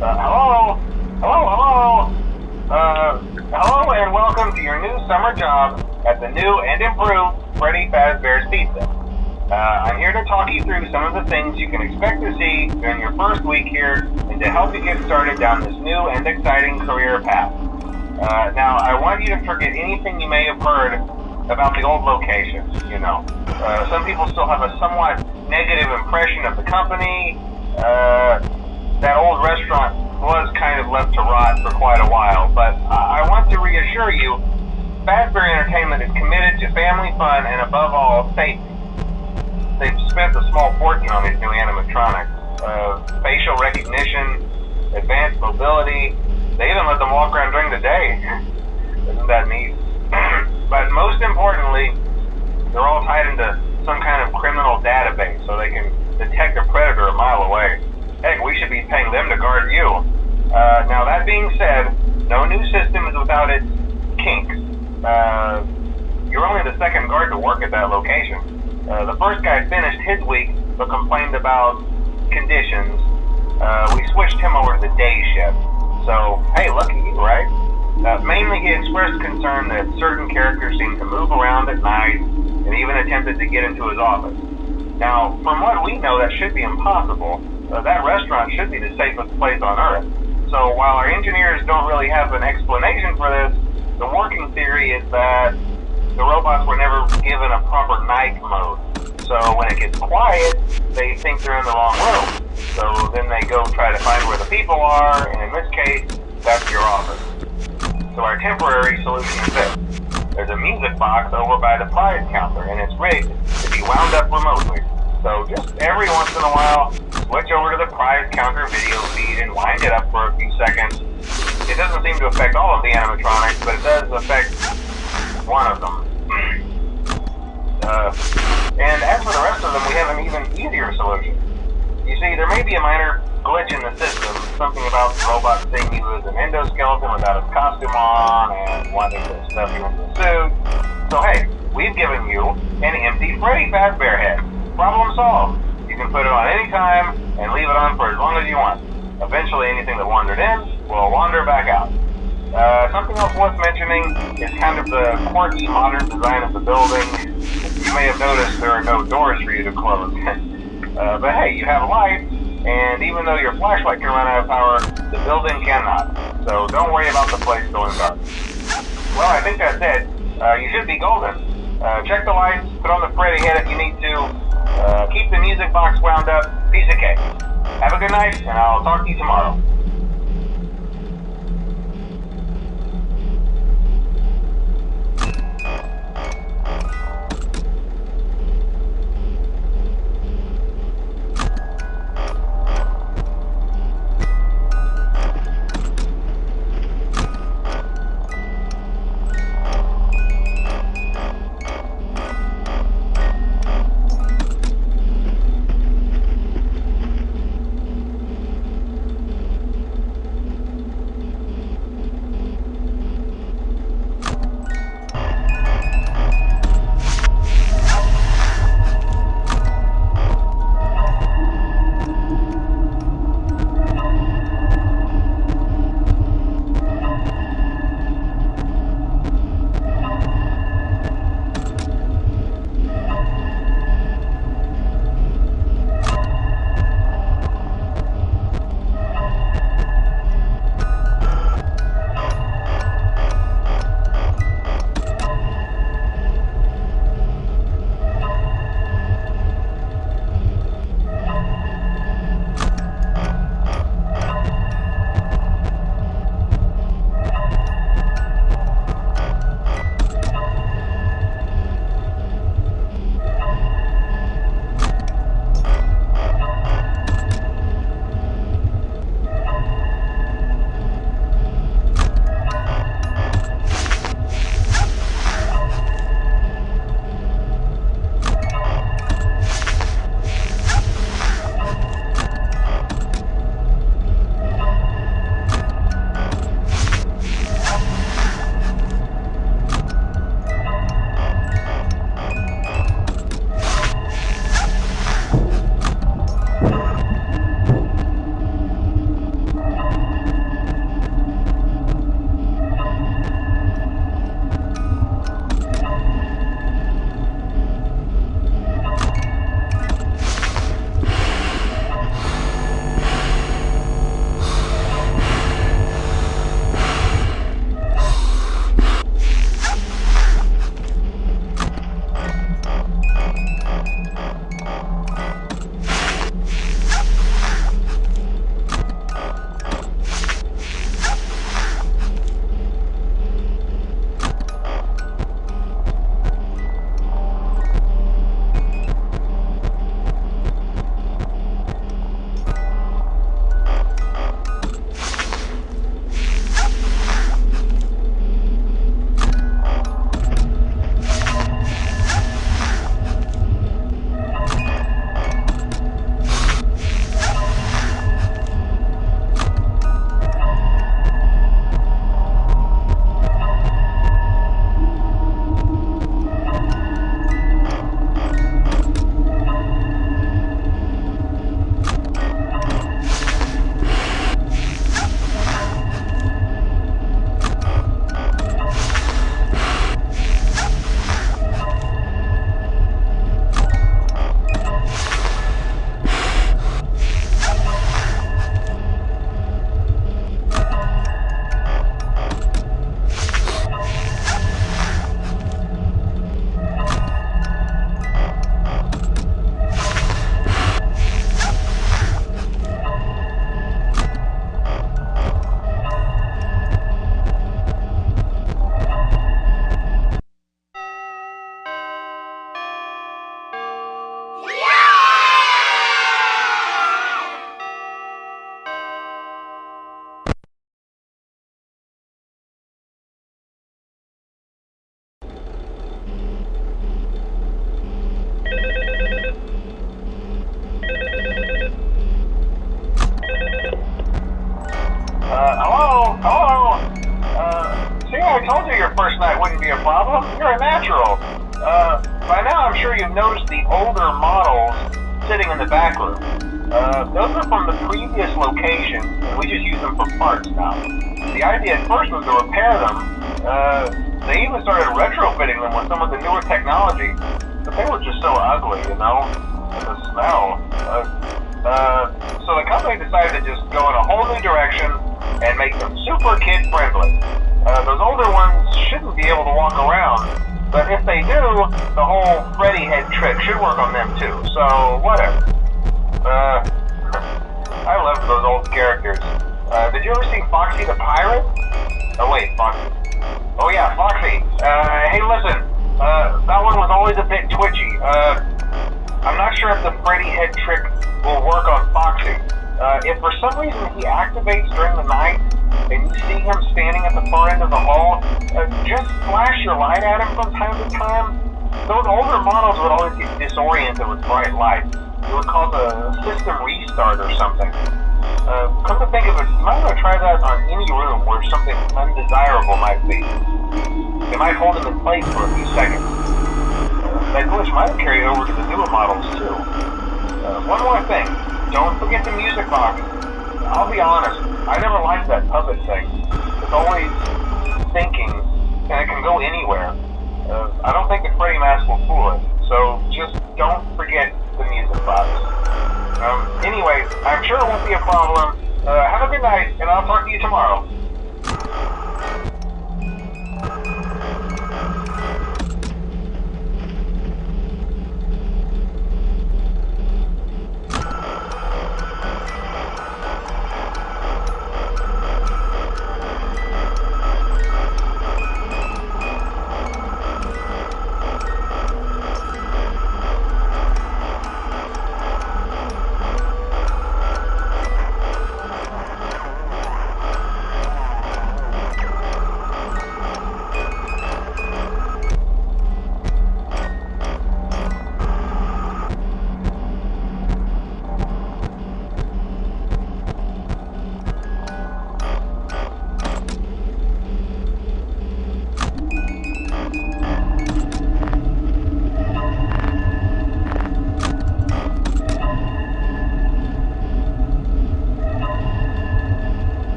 Hello? Hello? Hello and welcome to your new summer job at the new and improved Freddy Fazbear's Pizza. I'm here to talk you through some of the things you can expect to see during your first week here and to help you get started down this new and exciting career path. Now, I want you to forget anything you may have heard about the old location, some people still have a somewhat negative impression of the company. That old restaurant was kind of left to rot for quite a while, but I want to reassure you, Fazbear Entertainment is committed to family fun and above all, safety. They've spent a small fortune on these new animatronics. Facial recognition, advanced mobility, they even let them walk around during the day. Isn't that neat? But most importantly, they're all tied into some kind of criminal database so they can detect a predator a mile away. Heck, we should be paying them to guard you. Now that being said, no new system is without its kinks. You're only the second guard to work at that location. The first guy finished his week but complained about conditions. We switched him over to the day shift. So, hey, lucky you, right? Mainly he expressed concern that certain characters seemed to move around at night and even attempted to get into his office. Now, from what we know, that should be impossible. That restaurant should be the safest place on Earth. So while our engineers don't really have an explanation for this, the working theory is that the robots were never given a proper night mode. So when it gets quiet, they think they're in the wrong room. So then they go try to find where the people are, and in this case, that's your office. So our temporary solution is this. There's a music box over by the prize counter, and it's rigged to be wound up remotely. So just every once in a while, switch over to the prize counter video feed and wind it up for a few seconds. It doesn't seem to affect all of the animatronics, but it does affect one of them. And as for the rest of them, we have an even easier solution. You see, there may be a minor glitch in the system, something about the robot seeing you as an endoskeleton without his costume on and wanting to stuff you into a suit. So hey, we've given you an empty Freddy Fazbear head. Problem solved. You can put it on any time and leave it on for as long as you want. Eventually anything that wandered in will wander back out. Something else worth mentioning is kind of the quirky modern design of the building. You may have noticed there are no doors for you to close. But hey, you have light, and even though your flashlight can run out of power, the building cannot. So don't worry about the place going dark. Well, I think that's it. You should be golden. Check the lights, put on the Freddy head if you need to. Keep the music box wound up. Piece of cake. Have a good night, and I'll talk to you tomorrow. your first night wouldn't be a problem. You're a natural. By now I'm sure you've noticed the older models sitting in the back room. Those are from the previous location, and we just use them for parts now. The idea at first was to repair them. They even started retrofitting them with some of the newer technology, but they were just so ugly, you know, and the smell. So the company decided to just go in a whole new direction and make them super kid-friendly. Those older ones shouldn't be able to walk around, but if they do, the whole Freddy head trick should work on them too, so whatever. I love those old characters. Did you ever see Foxy the Pirate? Oh wait, Foxy. Oh yeah, Foxy. Hey listen, that one was always a bit twitchy. I'm not sure if the Freddy head trick will work on Foxy. If for some reason he activates during the night, and you see him standing at the far end of the hall, just flash your light at him from time to time. Those older models would always get disoriented with bright light. It would cause a system restart or something. Come to think of it, you might want to try that on any room where something undesirable might be. It might hold him in place for a few seconds. That glitch might carry over to the newer models too. One more thing, don't forget the music box. I'll be honest, I never liked that puppet thing. It's always thinking, and it can go anywhere. I don't think the Freddy mask will fool it, so just don't forget the music box. Anyway, I'm sure it won't be a problem. Have a good night, and I'll talk to you tomorrow.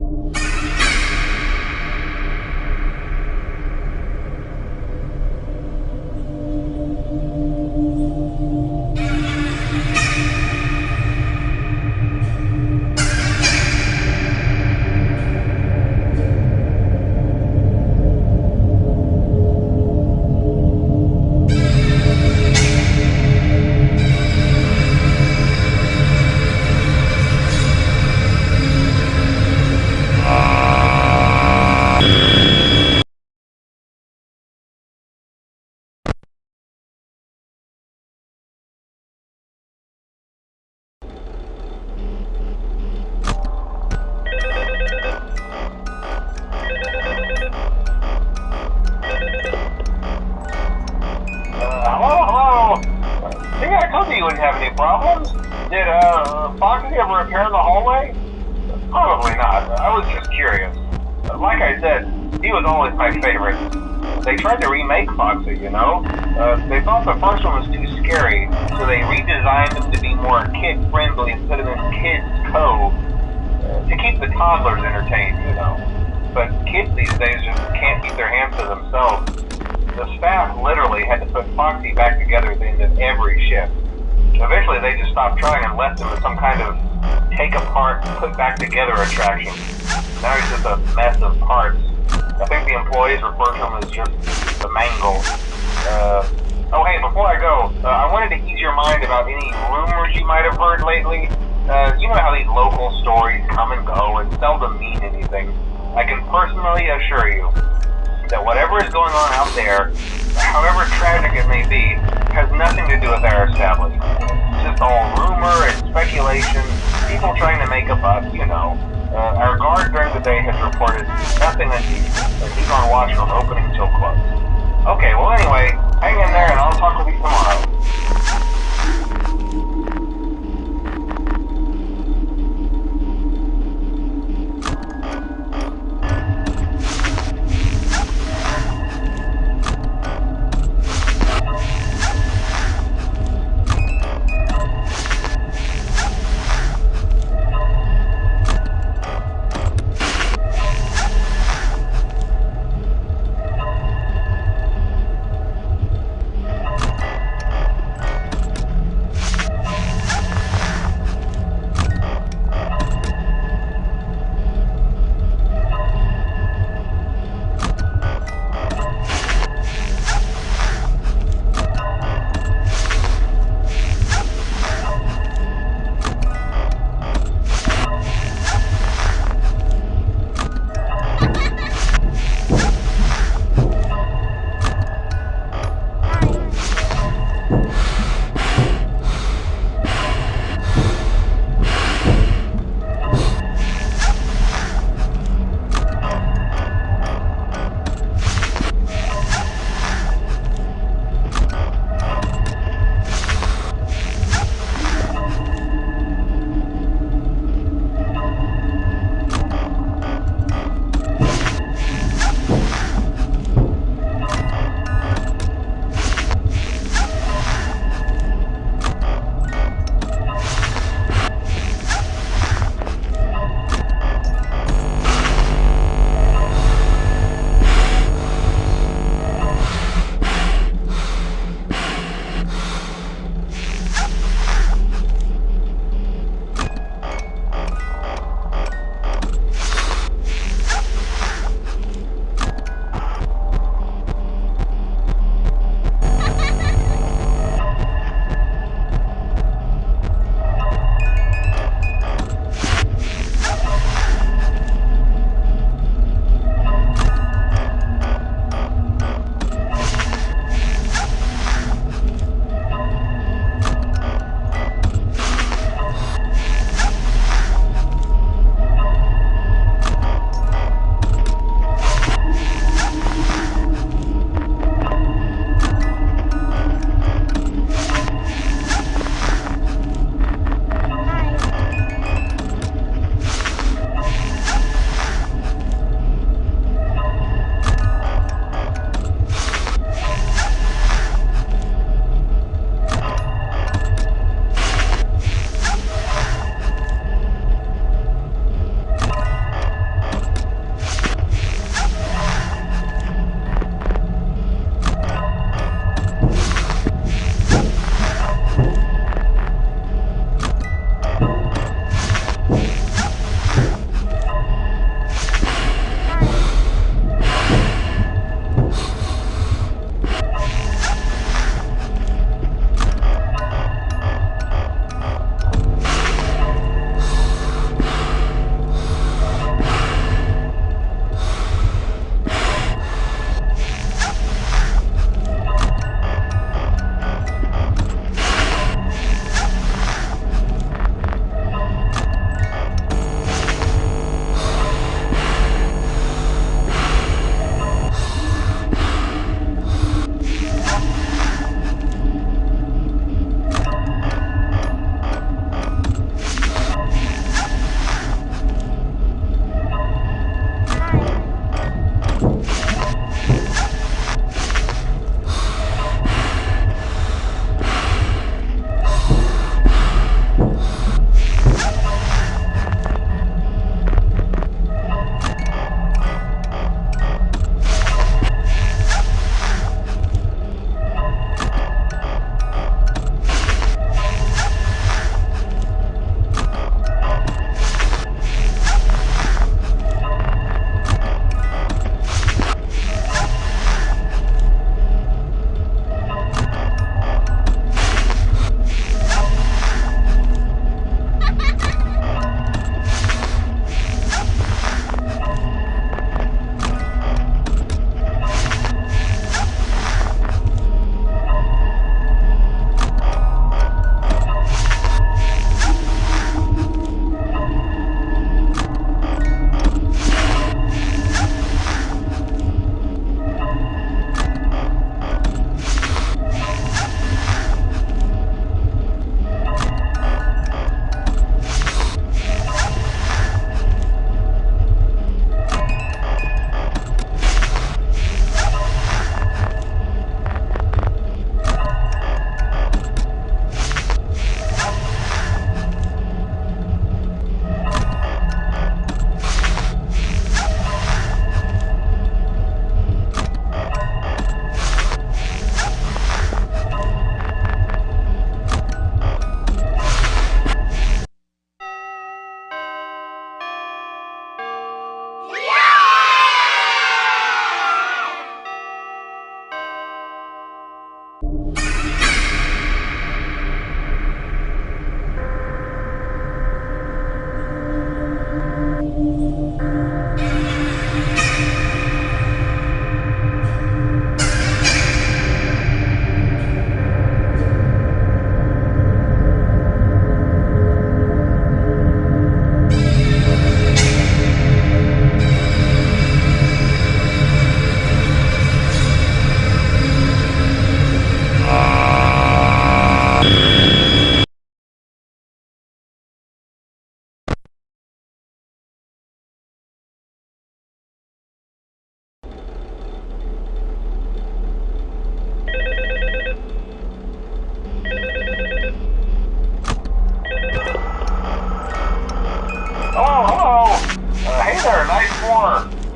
Hello? See, I told you wouldn't have any problems. Did, Foxy ever repair the hallway? Probably not. I was just curious. Like I said, he was always my favorite. They tried to remake Foxy, you know? They thought the first one was too scary, so they redesigned him to be more kid-friendly and put him in Kids Cove to keep the toddlers entertained, you know? But kids these days just can't keep their hands to themselves. The staff literally had to put Foxy back together at the end of every shift. Eventually they just stopped trying and left him as some kind of take apart, put back together attraction. Now he's just a mess of parts. I think the employees refer to him as just the mangle. Oh hey, before I go, I wanted to ease your mind about any rumors you might have heard lately. You know how these local stories come and go and seldom mean anything. I can personally assure you that whatever is going on out there, however tragic it may be, has nothing to do with our establishment. It's just all rumor and speculation, people trying to make a buck, you know. Our guard during the day has reported nothing unusual, and he's on watch from opening till close. Okay, well anyway, hang in there and I'll talk with you tomorrow.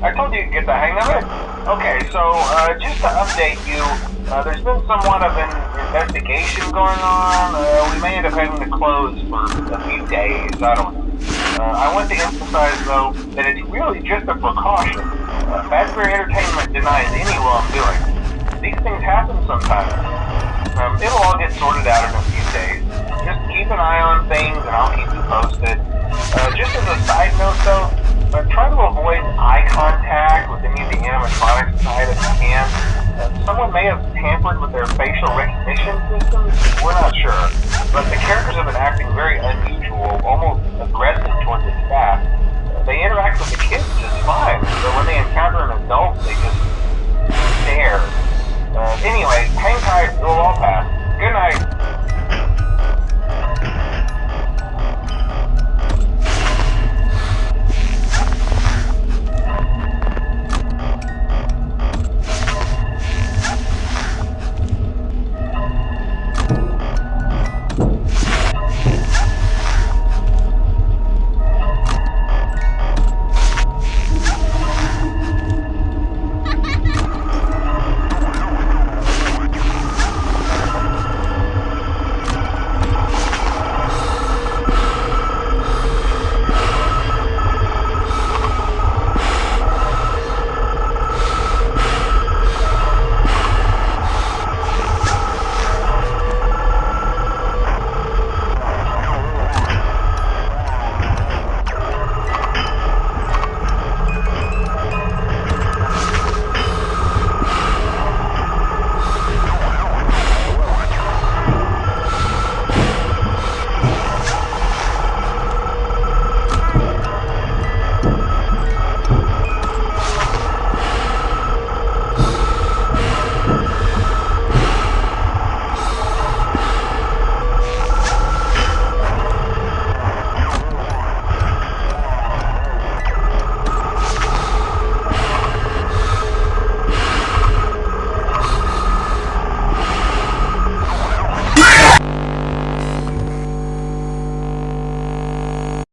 I told you to get the hang of it. Okay, so just to update you, there's been somewhat of an investigation going on. We may end up having to close for a few days. I don't know. I want to emphasize, though, that it's really just a precaution. Fazbear Entertainment denies any wrongdoing. These things happen sometimes. It'll all get sorted out in a few days. Just keep an eye on things, and I'll keep you posted. Just as a side note, though, try to avoid eye contact with any of the animatronics inside if you can. Someone may have tampered with their facial recognition systems. We're not sure. But the characters have been acting very unusual, almost aggressive towards the staff.